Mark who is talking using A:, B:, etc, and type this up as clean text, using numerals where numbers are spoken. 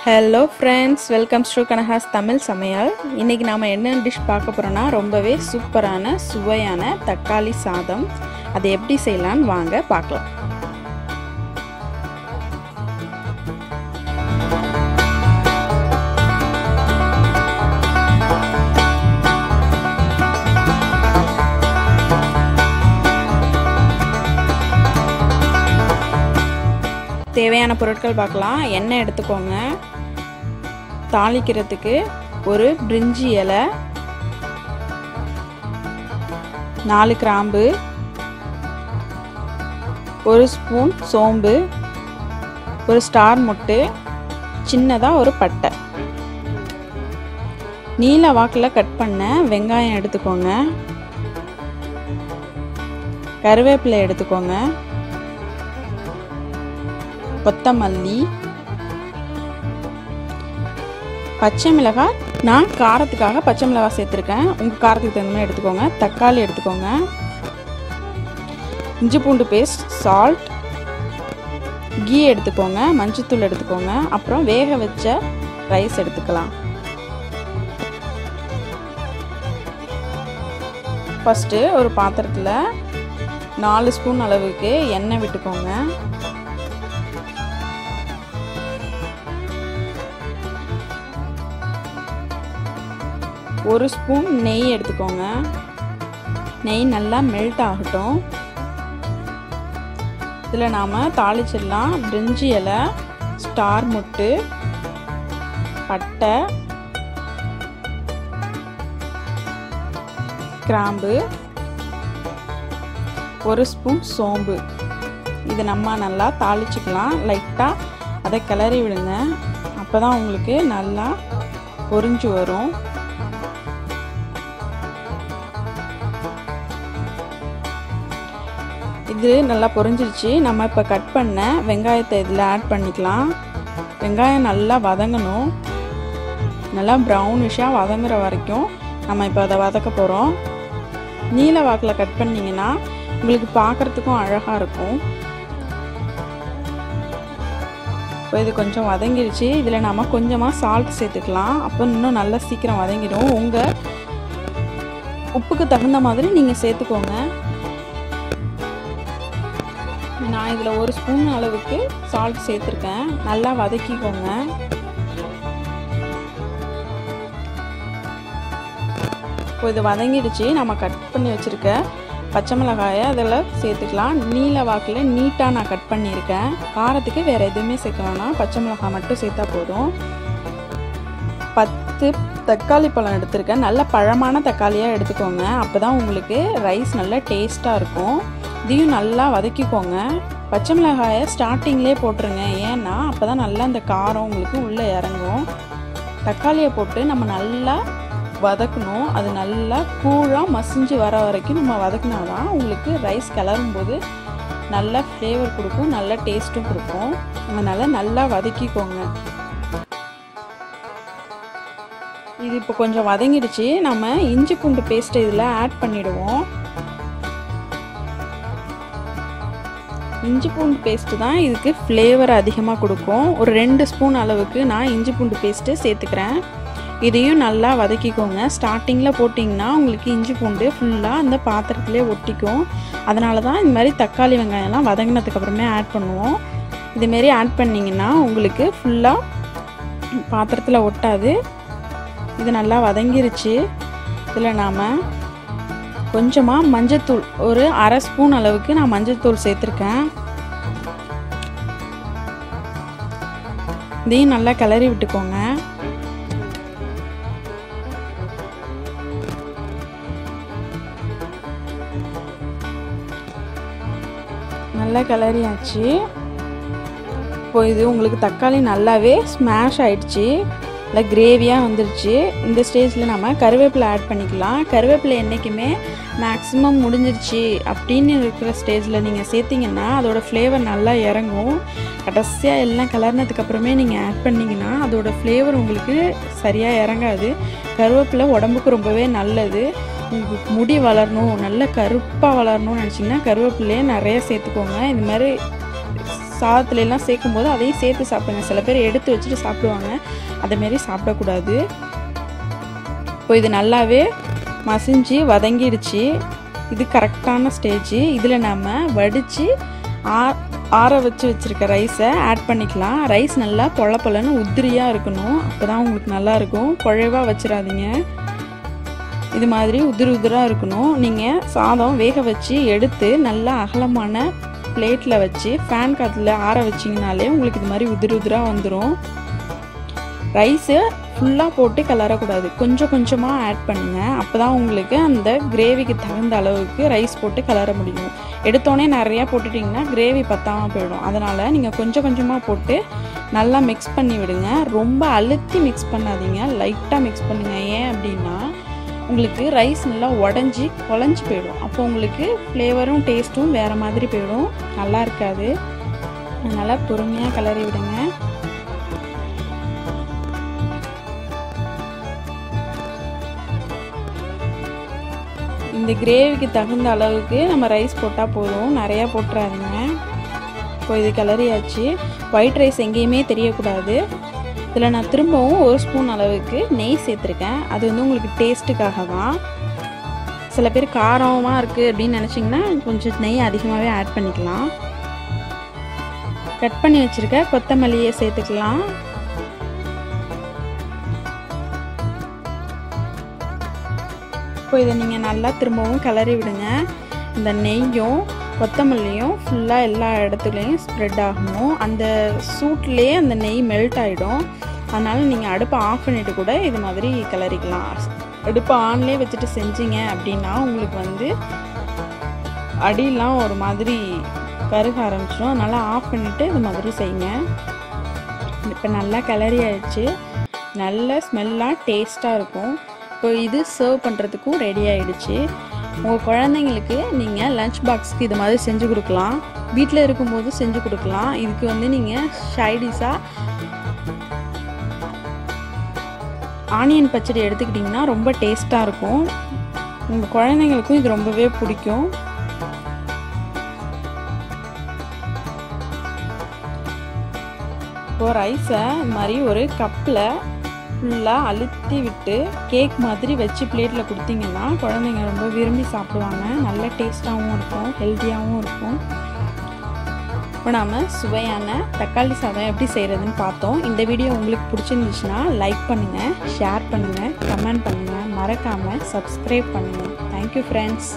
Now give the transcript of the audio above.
A: Hello friends, welcome to Kanaga Samayal. இன்னைக்கு நாம என்ன டிஷ் பார்க்க போறோம்னா ரொம்பவே சூப்பரான சுவையான தக்காளி சாதம். அதை எப்படி செய்யலாம்னு வாங்க பார்க்கலாம். தேவையான பொருட்கள் பார்க்கலாம். எண்ணெய் எடுத்துக்கோங்க. தாளிக்கிறதுக்கு ஒரு பிரிஞ்சி இலை, 4 கிராம்பு, 1 ஸ்பூன் சோம்பு, ஒரு ஸ்டார் மொட்டு, சின்னதாக ஒரு பட்டை. நீல வாக்கில் கட் பண்ண வெங்காயம் எடுத்துக்கோங்க. கருவேப்பிலை எடுத்துக்கோங்க. கொத்தமல்லி, பச்சை மிளகாய். நான் காரத்துக்காக பச்சை மிளகாய் சேர்த்துருக்கேன். உங்கள் காரத்துக்கு தகுந்த மாதிரி எடுத்துக்கோங்க. தக்காளி எடுத்துக்கோங்க. இஞ்சி பூண்டு பேஸ்ட், சால்ட், கீ எடுத்துக்கோங்க. மஞ்சத்தூள் எடுத்துக்கோங்க. அப்புறம் வேக வச்ச ரைஸ் எடுத்துக்கலாம். ஃபஸ்ட்டு ஒரு பாத்திரத்தில் 4 ஸ்பூன் அளவுக்கு எண்ணெய் விட்டுக்கோங்க. ஒரு ஸ்பூன் நெய் எடுத்துக்கோங்க. நெய் நல்லா மெல்ட் ஆகட்டும். இதில் நாம் தாளிச்சிடலாம். பிரிஞ்சி இலை, ஸ்டார் மொட்டு, பட்டை, கிராம்பு, 1 ஸ்பூன் சோம்பு. இது நம்ம நல்லா தாளிச்சிக்கலாம். லைட்டாக அதை கிளறி விடுங்க. அப்போ தான் உங்களுக்கு நல்லா பொரிஞ்சு வரும். இது நல்லா பொரிஞ்சிருச்சு. நம்ம இப்போ கட் பண்ண வெங்காயத்தை இதில் ஆட் பண்ணிக்கலாம். வெங்காயம் நல்லா வதங்கணும். நல்லா ப்ரௌனிஷாக வதங்குற வரைக்கும் நம்ம இப்போ அதை வதக்க போகிறோம். நீல வாக்கில் கட் பண்ணிங்கன்னா உங்களுக்கு பார்க்குறதுக்கும் அழகாக இருக்கும். இப்போ இது கொஞ்சம் வதங்கிடுச்சு. இதில் நம்ம கொஞ்சமாக சால்ட் சேர்த்துக்கலாம். அப்போ இன்னும் நல்லா சீக்கிரம் வதங்கிடும். உங்கள் உப்புக்கு தகுந்த மாதிரி நீங்கள் சேர்த்துக்கோங்க. நான் இதில் 1 ஸ்பூன் அளவுக்கு சால்ட் சேர்த்துருக்கேன். நல்லா வதக்கிக்கோங்க. இப்போ இது வதங்கிடுச்சு. நம்ம கட் பண்ணி வச்சுருக்க பச்சை மிளகாயை அதில் சேர்த்துக்கலாம். நீல வாக்கில் நீட்டாக நான் கட் பண்ணியிருக்கேன். காரத்துக்கு வேறு எதுவுமே சேர்க்க வேணாம். பச்சை மிளகாய் மட்டும் சேர்த்தா போதும். 10 தக்காளி பழம் எடுத்திருக்கேன். நல்ல பழமான தக்காளியாக எடுத்துக்கோங்க. அப்போ தான் உங்களுக்கு ரைஸ் நல்லா டேஸ்ட்டாக இருக்கும். இதையும் நல்லா வதக்கிக்கோங்க. பச்சை மிளகாயை ஸ்டார்டிங்லேயே போட்டுருங்க. ஏன்னா அப்போ தான் நல்லா அந்த காரம் உங்களுக்கு உள்ளே இறங்கும். தக்காளியை போட்டு நம்ம நல்லா வதக்கணும். அது நல்லா கூழாக மசிஞ்சு வர வரைக்கும் நம்ம வதக்கினா தான் உங்களுக்கு ரைஸ் கிளறும் போது நல்லா ஃப்ளேவர் கொடுக்கும், நல்ல டேஸ்ட்டும் கொடுக்கும். அதனால் நல்லா வதக்கிக்கோங்க. இது இப்போ கொஞ்சம் வதங்கிடுச்சு. நம்ம இஞ்சி பூண்டு பேஸ்ட்டை இதில் ஆட் பண்ணிவிடுவோம். இஞ்சி பூண்டு பேஸ்ட்டு தான் இதுக்கு ஃப்ளேவர் அதிகமாக கொடுக்கும். ஒரு 2 ஸ்பூன் அளவுக்கு நான் இஞ்சி பூண்டு பேஸ்ட்டு சேர்த்துக்கிறேன். இதையும் நல்லா வதக்கிக்கோங்க. ஸ்டார்டிங்கில் போட்டிங்கன்னா உங்களுக்கு இஞ்சி பூண்டு ஃபுல்லாக அந்த பாத்திரத்துலேயே ஒட்டிக்கும். அதனால தான் இந்த மாதிரி தக்காளி வெங்காயம்லாம் வதங்கினதுக்கப்புறமே ஆட் பண்ணுவோம். இதுமாரி ஆட் பண்ணிங்கன்னா உங்களுக்கு ஃபுல்லாக பாத்திரத்தில் ஒட்டாது. இது நல்லா வதங்கிருச்சு. இதில் நாம் கொஞ்சமாக மஞ்சத்தூள், ஒரு 1/2 ஸ்பூன் அளவுக்கு நான் மஞ்சத்தூள் சேர்த்துருக்கேன். இதையும் நல்லா கிளறி விட்டுக்கோங்க. நல்லா கிளறியாச்சு. இப்போ இது உங்களுக்கு தக்காளி நல்லாவே ஸ்மாஷ் ஆயிடுச்சு. இல்லை கிரேவியாக வந்துருச்சு. இந்த ஸ்டேஜில் நம்ம கருவேப்பிலை ஆட் பண்ணிக்கலாம். கருவேப்பிலை என்றைக்குமே மேக்ஸிமம் முடிஞ்சிருச்சு அப்படின்னு இருக்கிற ஸ்டேஜில் நீங்கள் சேர்த்திங்கன்னா அதோடய ஃப்ளேவர் நல்லா இறங்கும். கடைசியாக எல்லாம் கலர்னதுக்கப்புறமே நீங்கள் ஆட் பண்ணிங்கன்னா அதோடய ஃப்ளேவர் உங்களுக்கு சரியாக இறங்காது. கருவேப்பிலை உடம்புக்கு ரொம்பவே நல்லது. உங்களுக்கு முடி வளரணும், நல்ல கருப்பாக வளரணும்னு நினச்சிங்கன்னா கருவேப்பிலையே நிறைய சேர்த்துக்கோங்க. இந்த மாதிரி சாதத்துலலாம் சேர்க்கும்போது அதையும் சேர்த்து சாப்பிடுங்க. சில பேர் எடுத்து வச்சுட்டு சாப்பிடுவாங்க, அதேமாரி சாப்பிடக்கூடாது. இப்போ இது நல்லாவே மசிஞ்சு வதங்கிடுச்சு. இது கரெக்டான ஸ்டேஜ். இதில் நம்ம வடித்து ஆற வச்சுருக்க ரைஸை ஆட் பண்ணிக்கலாம். ரைஸ் நல்லா பொல பொலன்னு உதிரியாக இருக்கணும், அப்போ தான் உங்களுக்கு நல்லாயிருக்கும். குழைவாக வச்சிடாதீங்க, இது மாதிரி உதிராக இருக்கணும். நீங்கள் சாதம் வேக வச்சு எடுத்து நல்லா அகலமான பிளேட்டில் வச்சு ஃபேன் காற்றுல ஆற வச்சிங்கனாலே உங்களுக்கு இது மாதிரி உதிராக வந்துடும். ரைஸு ஃபுல்லாக போட்டு கிளறக்கூடாது, கொஞ்சம் கொஞ்சமாக ஆட் பண்ணுங்கள். அப்போ தான் உங்களுக்கு அந்த கிரேவிக்கு தகுந்த அளவுக்கு ரைஸ் போட்டு கிளற முடியும். எடுத்தோடனே நிறையா போட்டுட்டிங்கன்னா கிரேவி பத்தாமல் போயிடும். அதனால் நீங்கள் கொஞ்சம் கொஞ்சமாக போட்டு நல்லா மிக்ஸ் பண்ணி விடுங்க. ரொம்ப அழுத்தி மிக்ஸ் பண்ணாதீங்க, லைட்டாக மிக்ஸ் பண்ணுங்கள். ஏன் அப்படின்னா உங்களுக்கு ரைஸ் நல்லா உடஞ்சி குழஞ்சி போயிடும். அப்போ உங்களுக்கு ஃப்ளேவரும் டேஸ்ட்டும் வேறு மாதிரி போயிடும், நல்லா இருக்காது. அதனால் பொறுமையாக கிளறி விடுங்க. இந்த கிரேவிக்கு தகுந்த அளவுக்கு நம்ம ரைஸ் போட்டால் போதும், நிறையா போட்டுறாதீங்க. இப்போ இது கிளறியாச்சு. ஒயிட் ரைஸ் எங்கேயுமே தெரியக்கூடாது. இதில் நான் திரும்பவும் 1 ஸ்பூன் அளவுக்கு நெய் சேர்த்துருக்கேன். அது வந்து உங்களுக்கு டேஸ்ட்டுக்காக தான். சில பேர் காரமாக இருக்குது அப்படின்னு நினச்சிங்கன்னா கொஞ்சம் நெய் அதிகமாகவே ஆட் பண்ணிக்கலாம். கட் பண்ணி வச்சுருக்க கொத்தமல்லியை சேர்த்துக்கலாம். இப்போ இதை நீங்கள் நல்லா திரும்பவும் கிளறி விடுங்க. இந்த நெய்யும் கொத்தமல்லியும் ஃபுல்லாக எல்லா இடத்துலையும் ஸ்ப்ரெட் ஆகணும். அந்த சூட்லேயே அந்த நெய் மெல்ட் ஆகிடும். அதனால் நீங்கள் அடுப்பை ஆஃப் பண்ணிவிட்டு கூட இது மாதிரி கிளறிக்கலாம். அடுப்பை ஆன்லேயே வச்சுட்டு செஞ்சீங்க அப்படின்னா உங்களுக்கு வந்து அடியெலாம் ஒரு மாதிரி கருக ஆரம்பிச்சிடும். அதனால் ஆஃப் பண்ணிவிட்டு இது மாதிரி செய்யுங்க. இப்போ நல்லா கிளறி ஆயிடுச்சு, நல்ல ஸ்மெல்லாக டேஸ்ட்டாக இருக்கும். இப்போ இது சர்வ் பண்ணுறதுக்கும் ரெடி ஆகிடுச்சு. உங்கள் குழந்தைங்களுக்கு நீங்கள் லஞ்ச் பாக்ஸுக்கு இது மாதிரி செஞ்சு கொடுக்கலாம், வீட்டில் இருக்கும்போது செஞ்சு கொடுக்கலாம். இதுக்கு வந்து நீங்கள் சைடிஷாக ஆனியன் பச்சடி எடுத்துக்கிட்டிங்கன்னா ரொம்ப டேஸ்ட்டாக இருக்கும். உங்கள் குழந்தைங்களுக்கும் இது ரொம்பவே பிடிக்கும். இப்போது ரைஸை இது மாதிரி ஒரு கப்பில் ஃபுல்லாக அழுத்தி விட்டு கேக் மாதிரி வச்சு பிளேட்டில் கொடுத்தீங்கன்னா குழந்தைங்க ரொம்ப விரும்பி சாப்பிடுவாங்க. நல்ல டேஸ்ட்டாகவும் இருக்கும், ஹெல்த்தியாகவும் இருக்கும். இப்போ நாம் சுவையான தக்காளி சாதம் எப்படி செய்கிறதுன்னு பார்த்தோம். இந்த வீடியோ உங்களுக்கு பிடிச்சிருந்துச்சுன்னா லைக் பண்ணுங்கள், ஷேர் பண்ணுங்கள், கமெண்ட் பண்ணுங்கள், மறக்காமல் சப்ஸ்கிரைப் பண்ணுங்கள். Thank you friends.